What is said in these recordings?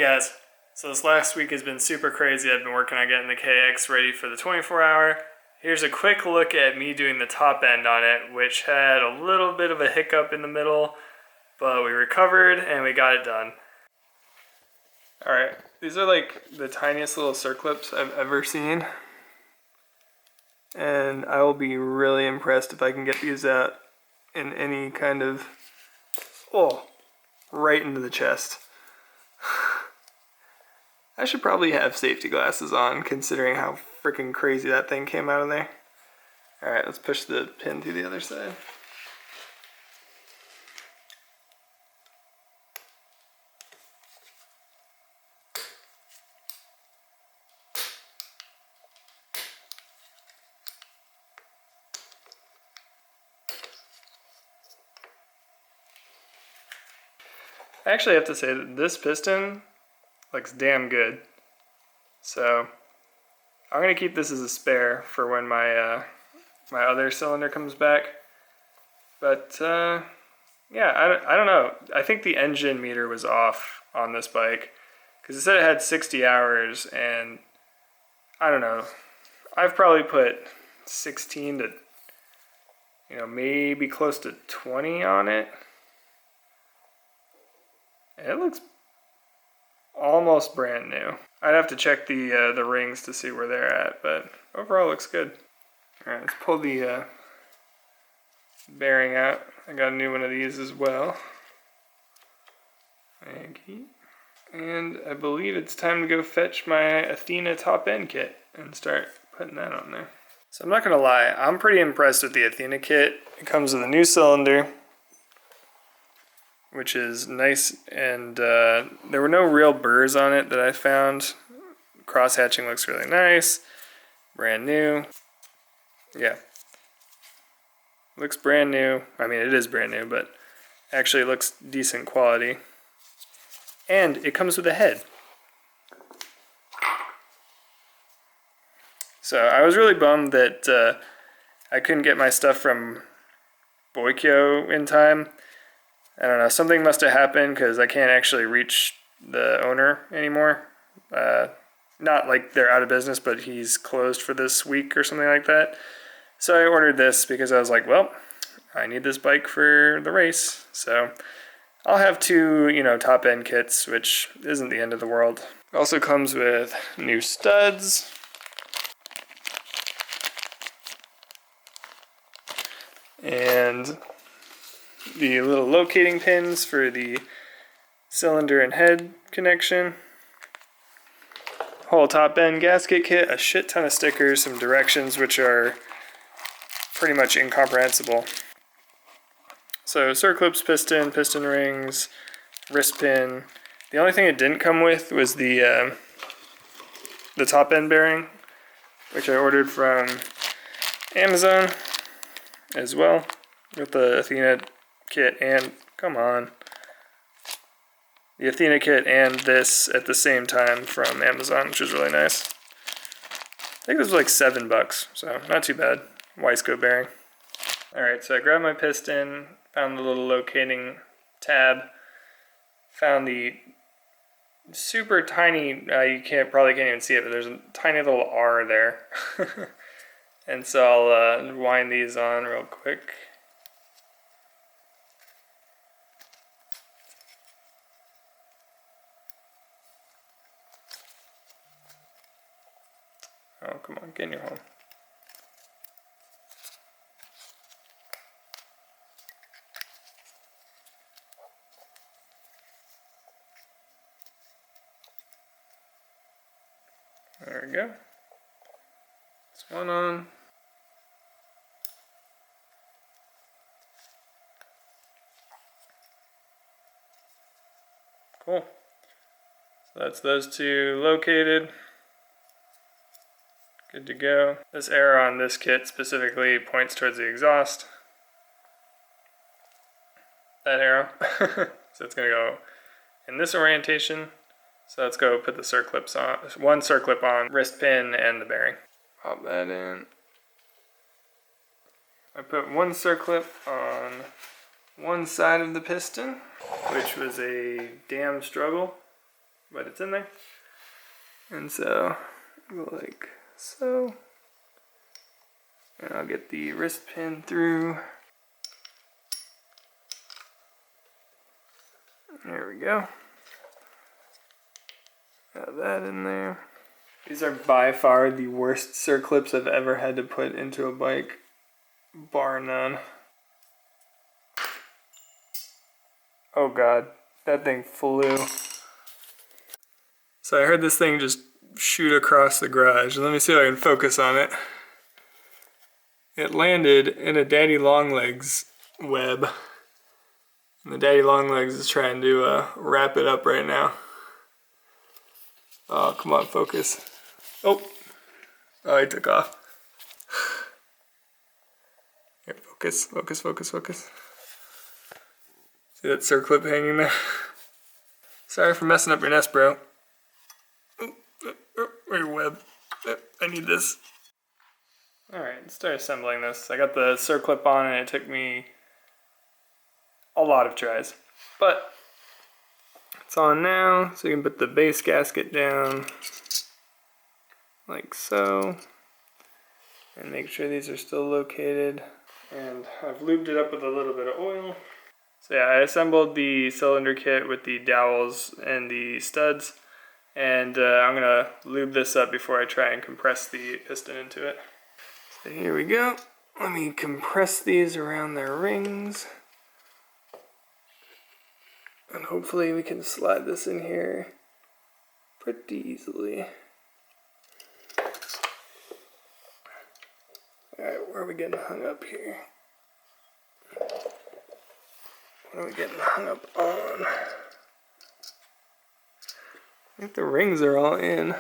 guys, so this last week has been super crazy. I've been working on getting the KX ready for the 24-hour. Here's a quick look at me doing the top end on it, which had a little bit of a hiccup in the middle, but we recovered and we got it done. Alright, these are like the tiniest little circlips I've ever seen. And I will be really impressed if I can get these out in any kind of, right into the chest. I should probably have safety glasses on considering how freaking crazy that thing came out of there. Alright, let's push the pin to the other side. I actually have to say that this piston looks damn good. So I'm gonna keep this as a spare for when my my other cylinder comes back. But yeah, I don't know. I think the engine meter was off on this bike because it said it had 60 hours, and I don't know. I've probably put 16 to maybe close to 20 on it. It looks almost brand new. I'd have to check the rings to see where they're at, but overall it looks good. Alright, let's pull the bearing out. I got a new one of these as well. Thank you. And I believe it's time to go fetch my Athena top end kit and start putting that on there. So I'm not gonna lie, I'm pretty impressed with the Athena kit. It comes with a new cylinder, which is nice, and there were no real burrs on it that I found. Cross hatching looks really nice, brand new. Yeah, looks brand new. I mean, it is brand new, but actually it looks decent quality. And it comes with a head. So I was really bummed that I couldn't get my stuff from Boykyo in time. I don't know, something must have happened because I can't actually reach the owner anymore. Not like they're out of business, but he's closed for this week or something like that. So I ordered this because I was like, well, I need this bike for the race. So I'll have two, top end kits, which isn't the end of the world. It also comes with new studs. And the little locating pins for the cylinder and head connection. Whole top end gasket kit, a shit ton of stickers, some directions which are pretty much incomprehensible. So circlips, piston rings, wrist pin. The only thing it didn't come with was the top end bearing, which I ordered from Amazon as well, with the Athena kit and, the Athena kit and this at the same time from Amazon, which is really nice. I think this was like $7, so not too bad. Wiseco bearing. Alright, so I grabbed my piston, found the little locating tab, found the super tiny, you probably can't even see it, but there's a tiny little R there. And so I'll wind these on real quick. Oh, come on, get in your home. There we go. This one on. Cool. So that's those two located. Good to go. This arrow on this kit specifically points towards the exhaust. That arrow. So it's going to go in this orientation. So let's go put the circlips on. One circlip on, wrist pin, and the bearing. Pop that in. I put one circlip on one side of the piston, which was a damn struggle. but it's in there. And so, go like so. And I'll get the wrist pin through. There we go. Got that in there. These are by far the worst circlips I've ever had to put into a bike, bar none. Oh god, that thing flew. So I heard this thing just shoot across the garage. Let me see if I can focus on it. It landed in a daddy longlegs web. And the daddy longlegs is trying to wrap it up right now. Oh, come on, focus. Oh, he took off. Here, focus, focus, focus, focus. See that circlip hanging there? Sorry for messing up your nest, bro. Where's your web? I need this. Alright, let's start assembling this. I got the circlip on and it took me a lot of tries. But it's on now, so you can put the base gasket down like so. And make sure these are still located. And I've lubed it up with a little bit of oil. So yeah, I assembled the cylinder kit with the dowels and the studs. And I'm going to lube this up before I try and compress the piston into it. So here we go. Let me compress these around their rings. And hopefully we can slide this in here pretty easily. Alright, where are we getting hung up here? What are we getting hung up on? I think the rings are all in.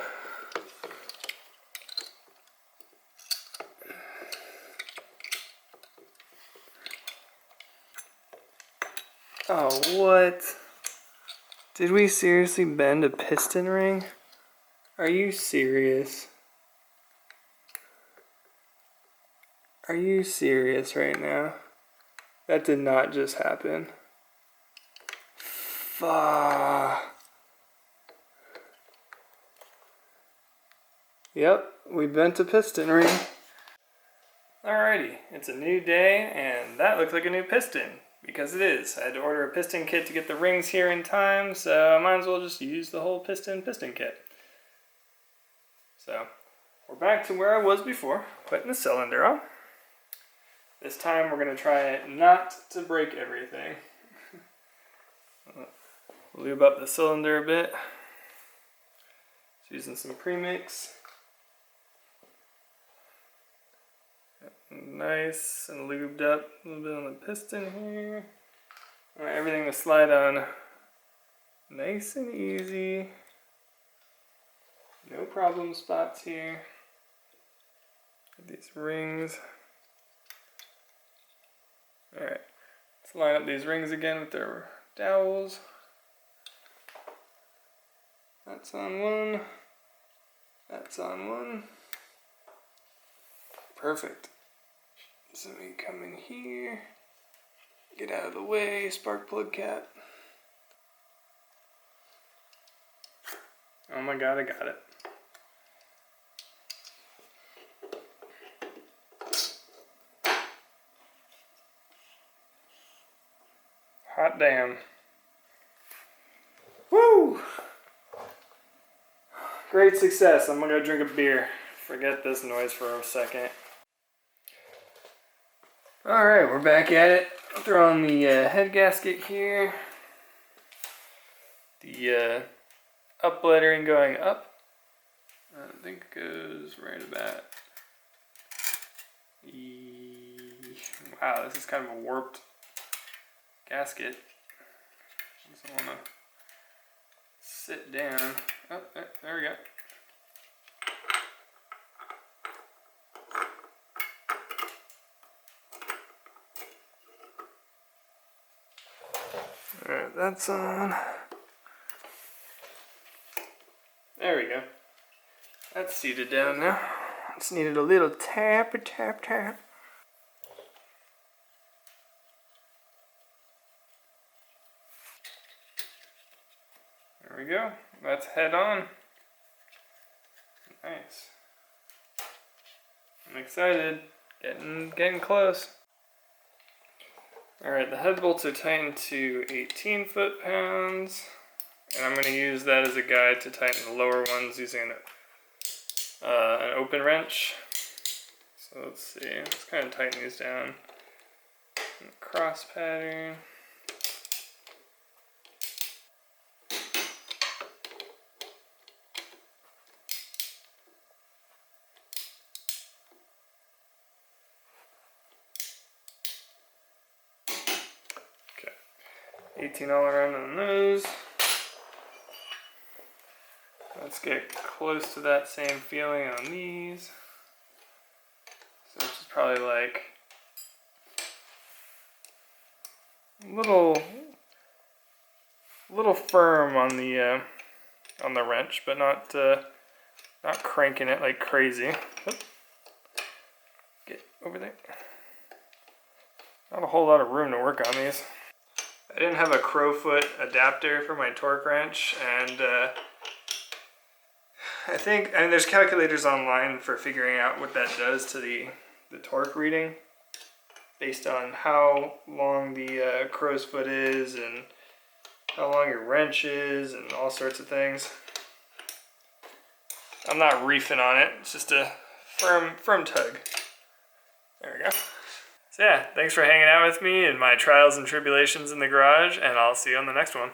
Oh, what? Did we seriously bend a piston ring? Are you serious? Are you serious right now? That did not just happen. Fuck. Yep, we bent a piston ring. Alrighty, it's a new day and that looks like a new piston. Because it is. I had to order a piston kit to get the rings here in time, so I might as well just use the whole piston kit. So, we're back to where I was before, putting the cylinder on. This time we're going to try not to break everything. Lube up the cylinder a bit. Just using some premix. Nice and lubed up a little bit on the piston here. I want everything to slide on nice and easy. No problem spots here. Get these rings. Alright, let's line up these rings again with their dowels. That's on one. That's on one. Perfect. So we come in here, get out of the way, spark plug cap. Oh my god, I got it. Hot damn. Woo! Great success. I'm gonna go drink a beer. Forget this noise for a second. Alright, we're back at it. I'll throw on the head gasket here. The up lettering going up. I think it goes right about. Wow, this is kind of a warped gasket. Just want to sit down. Oh, there we go. Alright, that's on. There we go. That's seated down now. Just needed a little tap. There we go. let's head on. Nice. I'm excited. Getting close. Alright, the head bolts are tightened to 18 foot-pounds. And I'm going to use that as a guide to tighten the lower ones using an open wrench. So let's see, let's kind of tighten these down. Cross pattern. Okay, 18 all around on those. Let's get close to that same feeling on these. So this is probably like a little firm on the wrench, but not cranking it like crazy. Oop. Get over there. Not a whole lot of room to work on these. I didn't have a crowfoot adapter for my torque wrench, and I mean there's calculators online for figuring out what that does to the torque reading based on how long the crow's foot is and how long your wrench is and all sorts of things. I'm not reefing on it, it's just a firm tug. There we go. So yeah, thanks for hanging out with me in my trials and tribulations in the garage, and I'll see you on the next one.